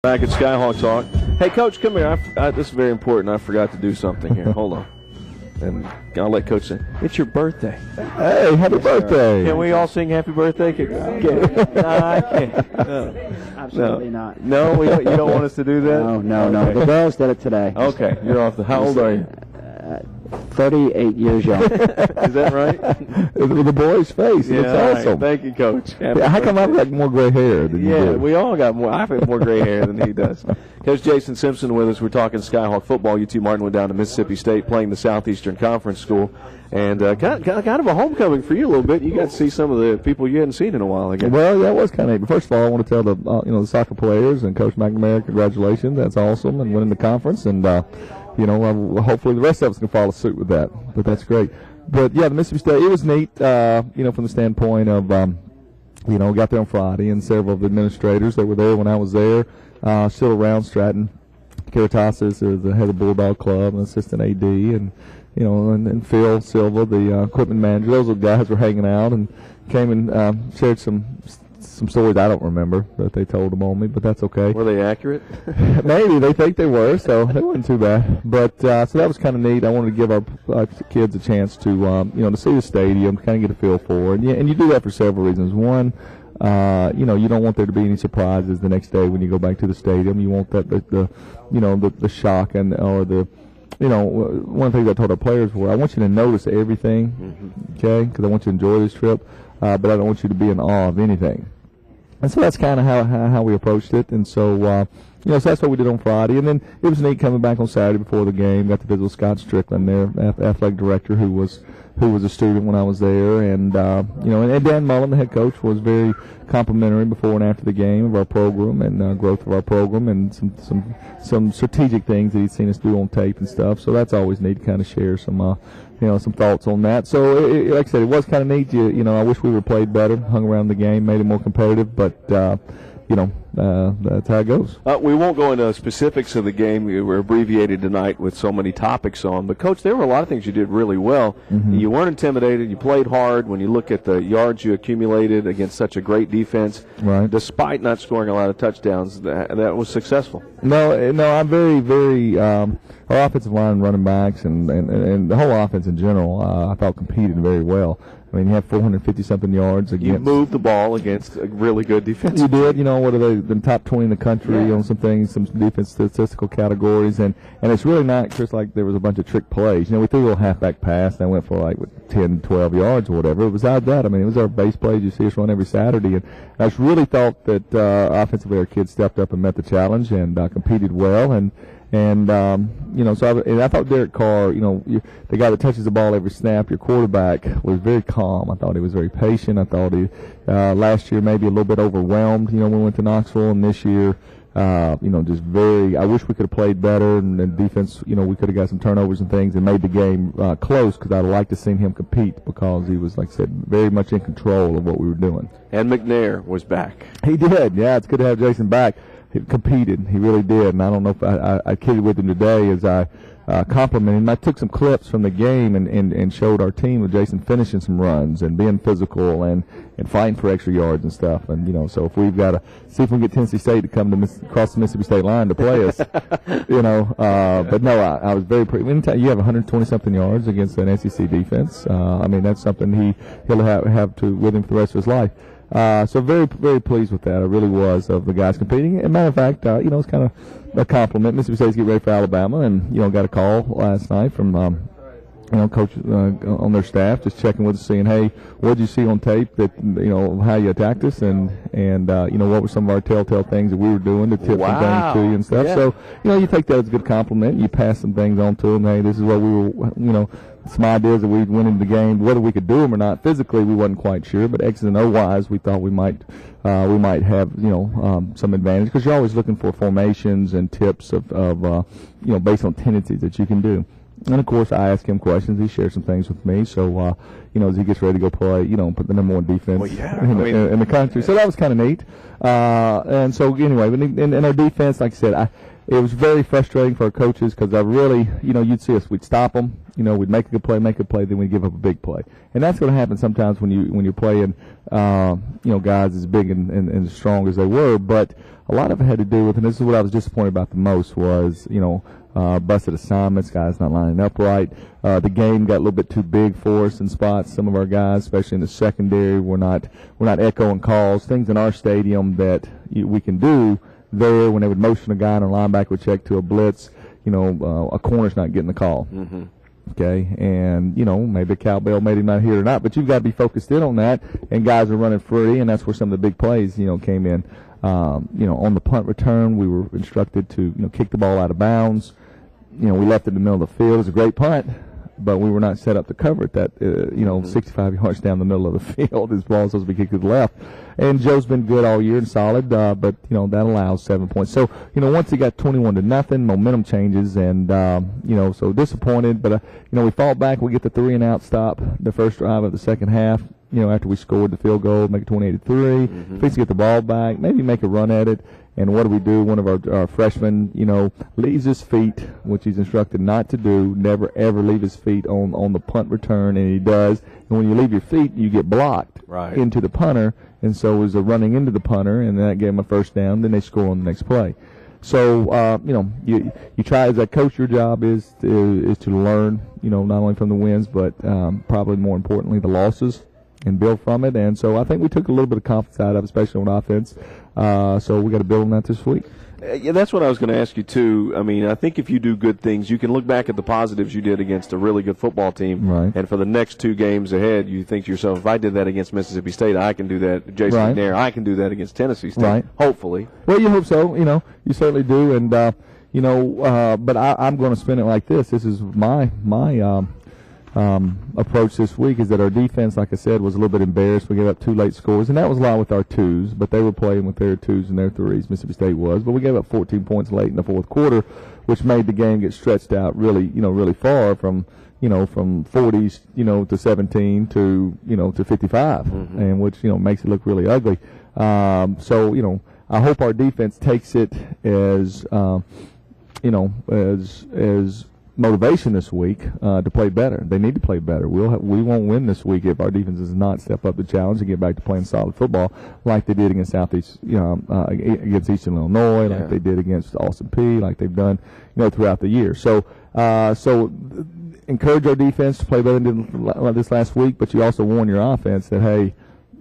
Back at Skyhawk Talk. Hey, Coach, come here. This is very important. I forgot to do something here. Hold on. And I'll let Coach say, it's your birthday. Hey, happy birthday. Can we all sing happy birthday? I can't. Absolutely not. No, you don't want us to do that? No. Okay. The girls did it today. Okay, you're off the. How old are you? 38 years young. Is that right? With the boy's face. It looks awesome. Right. Thank you, Coach. How come I've got more gray hair than you do? We all got more. I've got more gray hair than he does. Coach Jason Simpson with us. We're talking Skyhawk football. UT Martin went down to Mississippi State playing the Southeastern Conference School. And kind of a homecoming for you a little bit. You got to see some of the people you hadn't seen in a while again. Well, that was kind of neat. First of all, I want to tell the soccer players and Coach McNamara, congratulations. That's awesome, and winning the conference. And hopefully the rest of us can follow suit with that. But that's great. But yeah, the Mississippi State, it was neat. From the standpoint of got there on Friday, and several of the administrators that were there when I was there, still around. Stratton Caritas is the head of the Bulldog Club, and assistant AD, and and Phil Silva, the equipment manager. Those guys were hanging out and came and shared some stories I don't remember that they told them on me, but that's okay. Were they accurate? Maybe. They think they were, so they weren't too bad. But so that was kind of neat. I wanted to give our kids a chance to to see the stadium, kind of get a feel for it. And you do that for several reasons. One, you don't want there to be any surprises the next day when you go back to the stadium. You want that the shock or the one of the things I told our players were, I want you to notice everything, okay? Because I want you to enjoy this trip, but I don't want you to be in awe of anything. And so that's kind of how we approached it. And so, so that's what we did on Friday. And then it was neat coming back on Saturday before the game. Got to visit with Scott Strickland, their athletic director, who was a student when I was there. And, and Dan Mullen, the head coach, was very complimentary before and after the game of our program and growth of our program and some strategic things that he'd seen us do on tape and stuff. So that's always neat to kind of share some thoughts on that. So, like I said, it was kind of neat. I wish we were played better, hung around the game, made it more competitive, but that's how it goes. We won't go into specifics of the game. We were abbreviated tonight with so many topics on. But, Coach, there were a lot of things you did really well. Mm-hmm. You weren't intimidated. You played hard. When you look at the yards you accumulated against such a great defense, right, despite not scoring a lot of touchdowns, that was successful. No, I'm very, very our offensive line, running backs, and the whole offense in general, I thought competed very well. I mean, you have 450-something yards against. You moved the ball against a really good defense. You did. What are they? The top 20 in the country on some things, some defense statistical categories, and it's really not just like there was a bunch of trick plays. We threw a little halfback pass and went for like 10, 12 yards or whatever. Besides that, I mean, it was our base plays you see us run every Saturday, and I just really thought that offensively our kids stepped up and met the challenge and competed well, and I thought Derek Carr, the guy that touches the ball every snap, your quarterback, was very calm. I thought he was very patient. I thought he, last year maybe a little bit overwhelmed, when we went to Knoxville, and this year, just very, I wish we could have played better, and the defense, we could have got some turnovers and things and made the game close, because I'd like to see him compete, because he was, like I said, very much in control of what we were doing. And McNair was back. He did. Yeah, it's good to have Jason back. He competed. He really did. And I don't know if I kidded with him today as I complimented him. I took some clips from the game and showed our team with Jason finishing some runs and being physical and fighting for extra yards and stuff. And, so if we've got to see if we can get Tennessee State to come to across the Mississippi State line to play us, but no, I was very pretty. Anytime you have 120-something yards against an SEC defense, that's something he'll have with him for the rest of his life. So very, very pleased with that. I really was, of the guys competing. As a matter of fact, it's kind of a compliment. Mississippi State's getting ready for Alabama, and got a call last night from coach on their staff, just checking with us, saying, hey, what did you see on tape that how you attacked us, and what were some of our telltale things that we were doing to tip some things to you and stuff. Yeah. So you take that as a good compliment. You pass some things on to them. Hey, this is what we were some ideas that we'd win in the game. Whether we could do them or not physically, we wasn't quite sure. But X's and O wise, we thought we might have some advantage, because you're always looking for formations and tips of based on tendencies that you can do. And, of course, I ask him questions. He shares some things with me. So, as he gets ready to go play, put the number one defense in the country. So that was kind of neat. And so, anyway, in our defense, like I said, it was very frustrating for our coaches because I really, you'd see us, we'd stop them, we'd make a good play, then we'd give up a big play. And that's going to happen sometimes when you're playing, guys as big and as strong as they were. But a lot of it had to do with, and this is what I was disappointed about the most, was, busted assignments, guys not lining up right. The game got a little bit too big for us in spots. Some of our guys, especially in the secondary, we're not echoing calls, things in our stadium that we can do there when they would motion a guy and a linebacker would check to a blitz. A corner's not getting the call. Mm-hmm. Okay, and maybe a cowbell made him not hit or not, but you've got to be focused in on that. And guys are running free, and that's where some of the big plays came in. On the punt return, we were instructed to kick the ball out of bounds. We left it in the middle of the field. It was a great punt, but we were not set up to cover it. That 65 yards down the middle of the field, his ball is supposed to be kicked to the left. And Joe's been good all year and solid, but that allows 7 points. So once he got 21-0, momentum changes, and so disappointed. But we fall back. We get the 3-and-out stop the first drive of the second half. After we scored the field goal, make it 28-3. Mm-hmm. Fix to get the ball back, maybe make a run at it. And what do? One of our freshmen, leaves his feet, which he's instructed not to do. Never, ever leave his feet on the punt return, and he does. And when you leave your feet, you get blocked into the punter. And so it was a running into the punter, and that gave him a first down. Then they score on the next play. So, you try as a coach, your job is to learn, not only from the wins, but probably more importantly, the losses, and build from it. And so I think we took a little bit of confidence out of it, especially on offense. So we got to build on that this week. Yeah, that's what I was going to ask you, too. I mean, I think if you do good things, you can look back at the positives you did against a really good football team. Right. And for the next 2 games ahead, you think to yourself, if I did that against Mississippi State, I can do that. Jason McNair, I can do that against Tennessee State, hopefully. Well, you hope so. You certainly do. And, but I'm going to spin it like this. This is my approach this week is that our defense, like I said, was a little bit embarrassed. We gave up 2 late scores, and that was a lot with our 2s, but they were playing with their 2s and their 3s, Mississippi State was. But we gave up 14 points late in the fourth quarter, which made the game get stretched out really far from 40s, to 17 to 55, mm-hmm. and which, makes it look really ugly. So, I hope our defense takes it as motivation this week to play better. They need to play better. We won't win this week if our defense does not step up the challenge and get back to playing solid football like they did against Southeast, against Eastern Illinois, like they did against Austin Peay, like they've done, throughout the year. So encourage our defense to play better than this last week, but you also warn your offense that, hey,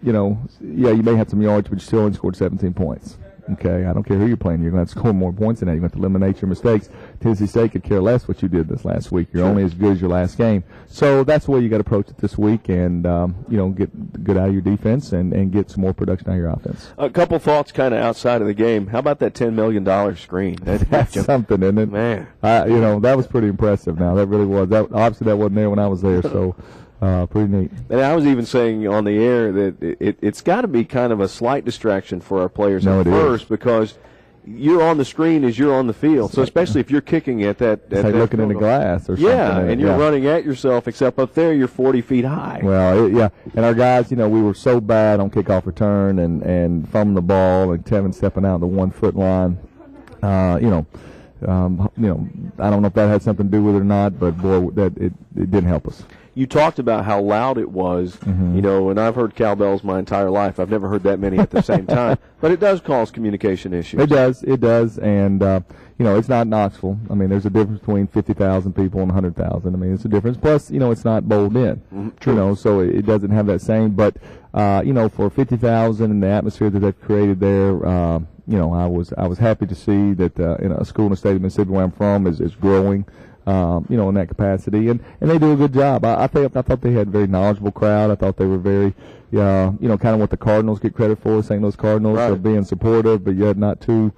you may have some yards, but you still only scored 17 points. Okay, I don't care who you're playing. You're going to have to score more points than that. You're going to have to eliminate your mistakes. Tennessee State could care less what you did this last week. You're only as good as your last game. So that's the way you got to approach it this week, and get good out of your defense and get some more production out of your offense. A couple thoughts kind of outside of the game. How about that $10 million screen? That's something, isn't it? Man, that was pretty impressive. Now that really was. Obviously that wasn't there when I was there. So. Pretty neat. And I was even saying on the air that it's got to be kind of a slight distraction for our players at first, because you're on the screen as you're on the field. So especially if you're kicking at that. It's like looking in the glass or something. Yeah, and you're running at yourself, except up there you're 40 feet high. Well, and our guys, we were so bad on kickoff return and fumbling the ball and Tevin stepping out the 1 foot line. I don't know if that had something to do with it or not, but boy, that it didn't help us. You talked about how loud it was, mm-hmm. And I've heard cowbells my entire life. I've never heard that many at the same time. But it does cause communication issues. It does. And, it's not Knoxville. I mean, there's a difference between 50,000 people and 100,000. I mean, it's a difference. Plus, it's not bowled in, True. So it doesn't have that same. But, for 50,000 and the atmosphere that they've created there, I was happy to see that a school in the state of Mississippi where I'm from is growing. In that capacity, and they do a good job. I thought they had a very knowledgeable crowd. I thought they were very, kind of what the Cardinals get credit for, St. Louis Cardinals, of being supportive, but yet not too,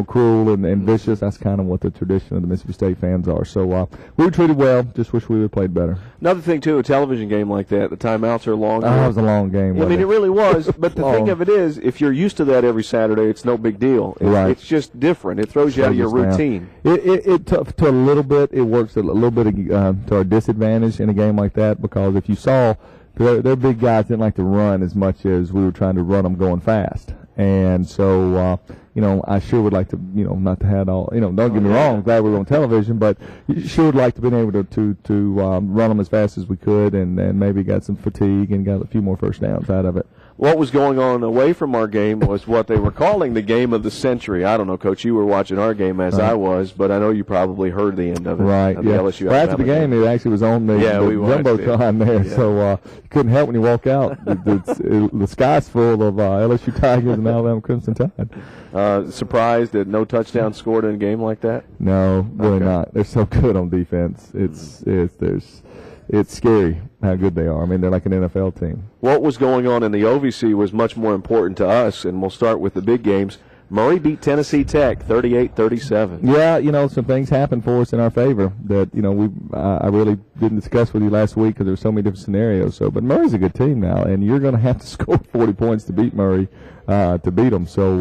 cruel and vicious. That's kind of what the tradition of the Mississippi State fans are. So we were treated well. Just wish we would have played better. Another thing, too, a television game like that, the timeouts are longer. It was a long game. I mean, it really was. But the thing of it is, if you're used to that every Saturday, it's no big deal. Right. It's just different. It throws you out of your routine. It to a little bit. It works a little bit to our disadvantage in a game like that, because if you saw, their big guys didn't like to run as much as we were trying to run them going fast. And so, I sure would like to, not to have all, don't get me wrong, glad we were on television, but sure would like to been able to run them as fast as we could, and maybe got some fatigue and got a few more first downs out of it. What was going on away from our game was what they were calling the game of the century. I don't know, Coach, you were watching our game as I was, but I know you probably heard the end of it. Right, yeah. LSU after the game, it actually was on the Jumbotron there, so you couldn't help when you walk out. The sky's full of LSU Tigers and Alabama Crimson Tide. Surprised that no touchdown scored in a game like that? No, really not. They're so good on defense. It's scary how good they are. I mean, they're like an NFL team. What was going on in the OVC was much more important to us, and we'll start with the big games. Murray beat Tennessee Tech 38-37. Yeah, some things happened for us in our favor that, I really didn't discuss with you last week because there were so many different scenarios. But Murray's a good team now, and you're going to have to score 40 points to beat Murray, to beat them. So,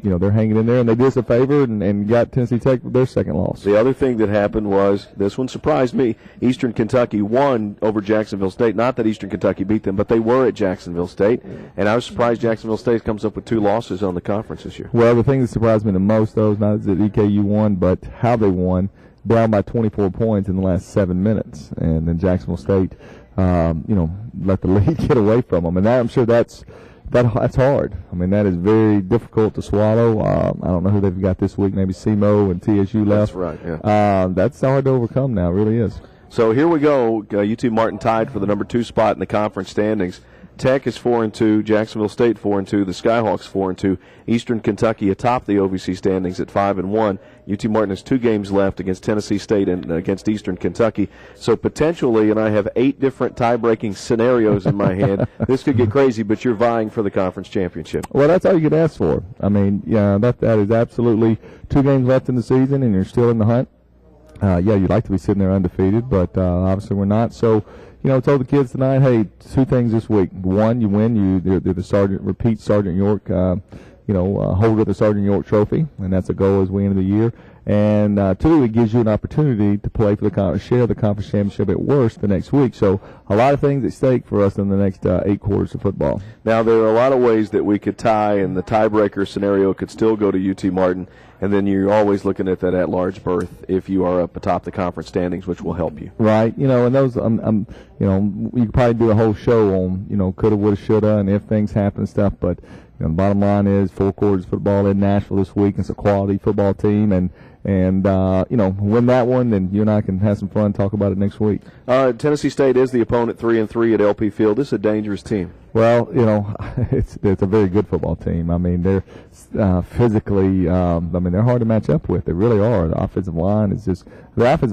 they're hanging in there, and they did us a favor and got Tennessee Tech their second loss. The other thing that happened was, this one surprised me, Eastern Kentucky won over Jacksonville State. Not that Eastern Kentucky beat them, but they were at Jacksonville State, and I was surprised Jacksonville State comes up with 2 losses on the conference this year. Well, the thing that surprised me the most, though, is not that EKU won, but how they won, down by 24 points in the last 7 minutes. And then Jacksonville State, let the lead get away from them. And I'm sure that's hard. I mean, that is very difficult to swallow. I don't know who they've got this week. Maybe SEMO and TSU left. That's right, yeah. That's hard to overcome now. It really is. So here we go. UT Martin tied for the number 2 spot in the conference standings. Tech is 4-2, Jacksonville State 4-2, the Skyhawks 4-2, Eastern Kentucky atop the OVC standings at 5-1. UT Martin has 2 games left against Tennessee State and against Eastern Kentucky. So potentially, and I have 8 different tie-breaking scenarios in my head. This could get crazy, but you're vying for the conference championship. Well, that's all you could ask for. I mean, that is absolutely 2 games left in the season, and you're still in the hunt. You'd like to be sitting there undefeated, but obviously we're not. So, told the kids tonight, hey, 2 things this week. 1, you win. They're the Sergeant York, holder of the Sergeant York Trophy, and that's a goal as we end the year. And 2, it gives you an opportunity to play for share the conference championship at worst the next week. So a lot of things at stake for us in the next 8 quarters of football. Now, there are a lot of ways that we could tie, and the tiebreaker scenario could still go to UT Martin. And then you're always looking at that at-large berth if you are up atop the conference standings, which will help you. Right. And those, you could probably do a whole show on, coulda, woulda, shoulda, and if things happen and stuff. But, the bottom line is 4 quarters of football in Nashville this week. It's a quality football team, and win that one, then you and I can have some fun, talk about it next week. Tennessee State is the opponent 3-3 at LP Field. This is a dangerous team. Well, it's a very good football team. I mean, they're physically, they're hard to match up with. They really are. The offensive line is now is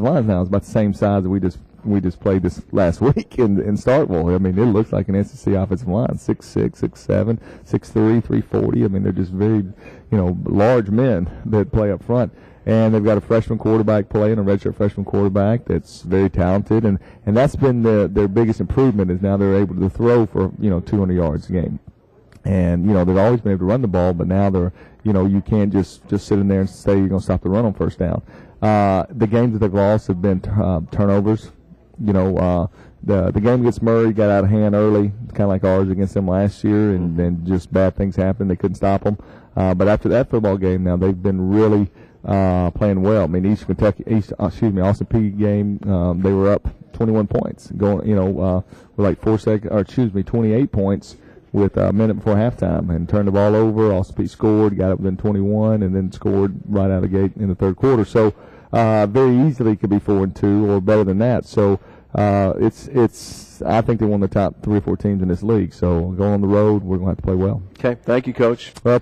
about the same size that we just played this last week in Starkville. I mean, it looks like an SEC offensive line, 6'6", 6'7", 6'3", 340. I mean, they're just very, large men that play up front. And they've got a freshman quarterback playing, a redshirt freshman quarterback that's very talented. And that's been their biggest improvement is now they're able to throw for, 200 yards a game. And, they've always been able to run the ball, but now they're, you can't just sit in there and say you're going to stop the run on first down. The games that they've lost have been turnovers. The game against Murray got out of hand early, kind of like ours against them last year, and then just bad things happened. They couldn't stop them. But after that football game now, they've been really playing well. I mean, Austin Peay game, they were up 21 points, with like 28 points with a minute before halftime, and turned the ball over. Austin Peay scored, got up within 21, and then scored right out of the gate in the third quarter. So very easily could be 4-2 or better than that. So I think they're one of the top 3 or 4 teams in this league. So going on the road, we're going to have to play well. Okay, thank you, Coach. Well,